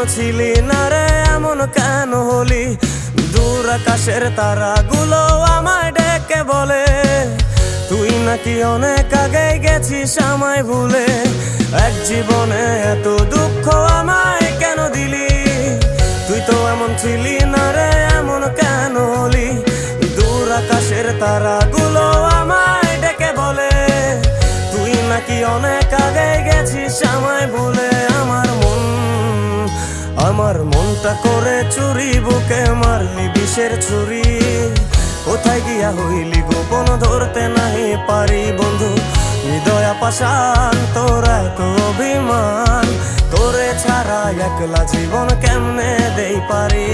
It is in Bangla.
ছিলি না রে এমন কেন হলি? দূর আকাশের তারাগুলো আমায় ডেকে বলে তুই নাকি অনেক আগে গেছিস আমায় ভুলে। এক জীবনে এত দুঃখ আমায় কেন দিলি? তুই তো এমন ছিলি না রে এমন কেন হলি? দূর আকাশের তারাগুলো আমায় ডেকে বলে তুই নাকি অনেক আগে গেছিস আমায় ভুলে। আমার মনটা করে চুরি, বুকে মারলি বিষের ছুরি। কোথায় গিয়া হইলি গোপন ধরতে নাহি পারি বন্ধু। হৃদয়া পাষাণ তোর এত অভিমান, তোরে ছাড়া একলা জীবন কেমনে দেই পারি।